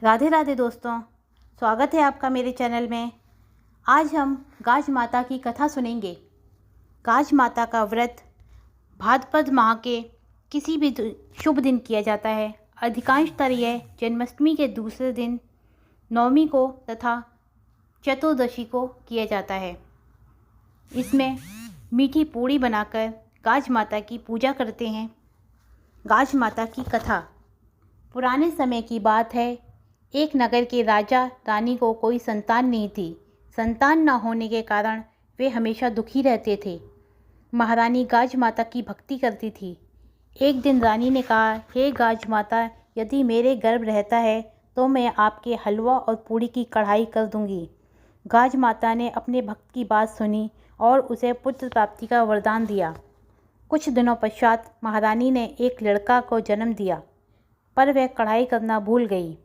राधे राधे दोस्तों, स्वागत है आपका मेरे चैनल में। आज हम गाज माता की कथा सुनेंगे। गाज माता का व्रत भाद्रपद माह के किसी भी शुभ दिन किया जाता है। अधिकांशतः यह जन्माष्टमी के दूसरे दिन, नवमी को तथा चतुर्दशी को किया जाता है। इसमें मीठी पूड़ी बनाकर गाज माता की पूजा करते हैं। गाज माता की कथा पुराने समय की बात है। एक नगर के राजा रानी को कोई संतान नहीं थी। संतान न होने के कारण वे हमेशा दुखी रहते थे। महारानी गाज माता की भक्ति करती थी। एक दिन रानी ने कहा, हे गाज माता, यदि मेरे गर्भ रहता है तो मैं आपके हलवा और पूड़ी की कढ़ाई कर दूंगी। गाज माता ने अपने भक्त की बात सुनी और उसे पुत्र प्राप्ति का वरदान दिया। कुछ दिनों पश्चात महारानी ने एक लड़का को जन्म दिया, पर वह कढ़ाई करना भूल गई।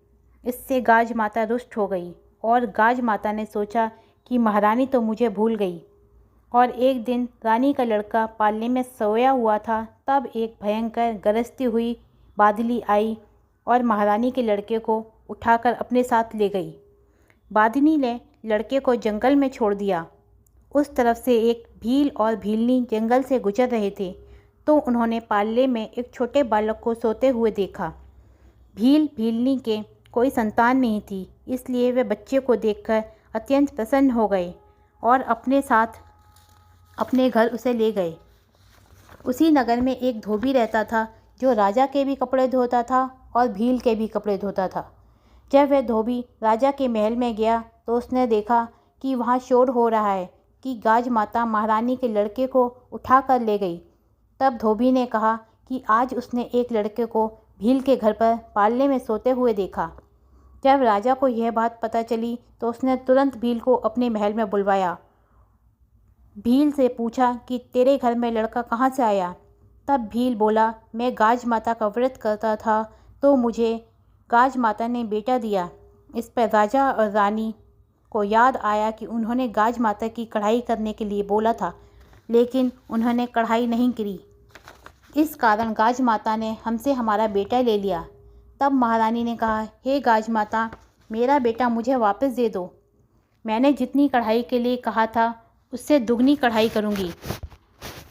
इससे गाज माता रुष्ट हो गई और गाज माता ने सोचा कि महारानी तो मुझे भूल गई। और एक दिन रानी का लड़का पालने में सोया हुआ था, तब एक भयंकर गरजती हुई बादली आई और महारानी के लड़के को उठाकर अपने साथ ले गई। बादली ने लड़के को जंगल में छोड़ दिया। उस तरफ से एक भील और भीलनी जंगल से गुजर रहे थे, तो उन्होंने पालने में एक छोटे बालक को सोते हुए देखा। भील भीलनी के कोई संतान नहीं थी, इसलिए वे बच्चे को देखकर अत्यंत प्रसन्न हो गए और अपने साथ अपने घर उसे ले गए। उसी नगर में एक धोबी रहता था, जो राजा के भी कपड़े धोता था और भील के भी कपड़े धोता था। जब वह धोबी राजा के महल में गया तो उसने देखा कि वहाँ शोर हो रहा है कि गाज माता महारानी के लड़के को उठा कर ले गई। तब धोबी ने कहा कि आज उसने एक लड़के को भील के घर पर पालने में सोते हुए देखा। जब राजा को यह बात पता चली तो उसने तुरंत भील को अपने महल में बुलवाया। भील से पूछा कि तेरे घर में लड़का कहाँ से आया। तब भील बोला, मैं गाज माता का व्रत करता था तो मुझे गाज माता ने बेटा दिया। इस पर राजा और रानी को याद आया कि उन्होंने गाज माता की कढ़ाई करने के लिए बोला था, लेकिन उन्होंने कढ़ाई नहीं करी। इस कारण गाज माता ने हमसे हमारा बेटा ले लिया। तब महारानी ने कहा, हे गाज माता, मेरा बेटा मुझे वापस दे दो। मैंने जितनी कढ़ाई के लिए कहा था उससे दुगनी कढ़ाई करूँगी।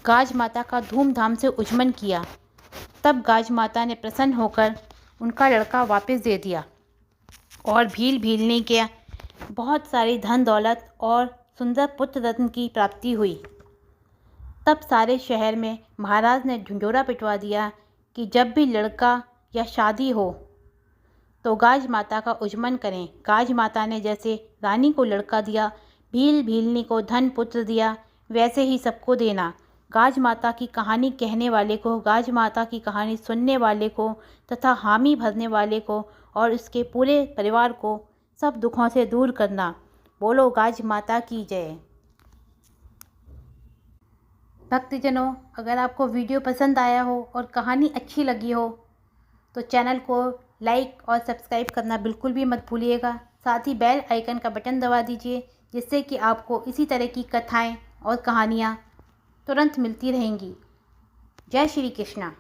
गाज माता का धूमधाम से उजमन किया। तब गाज माता ने प्रसन्न होकर उनका लड़का वापस दे दिया और भील भीलनी के बहुत सारी धन दौलत और सुंदर पुत्र रत्न की प्राप्ति हुई। तब सारे शहर में महाराज ने ढिंढोरा पिटवा दिया कि जब भी लड़का या शादी हो तो गाज माता का उजमन करें। गाज माता ने जैसे रानी को लड़का दिया, भील भीलनी को धन पुत्र दिया, वैसे ही सबको देना। गाज माता की कहानी कहने वाले को, गाज माता की कहानी सुनने वाले को तथा हामी भरने वाले को और उसके पूरे परिवार को सब दुखों से दूर करना। बोलो गाज माता की जय। भक्तजनों, अगर आपको वीडियो पसंद आया हो और कहानी अच्छी लगी हो तो चैनल को लाइक और सब्सक्राइब करना बिल्कुल भी मत भूलिएगा। साथ ही बेल आइकन का बटन दबा दीजिए, जिससे कि आपको इसी तरह की कथाएं और कहानियाँ तुरंत मिलती रहेंगी। जय श्री कृष्णा।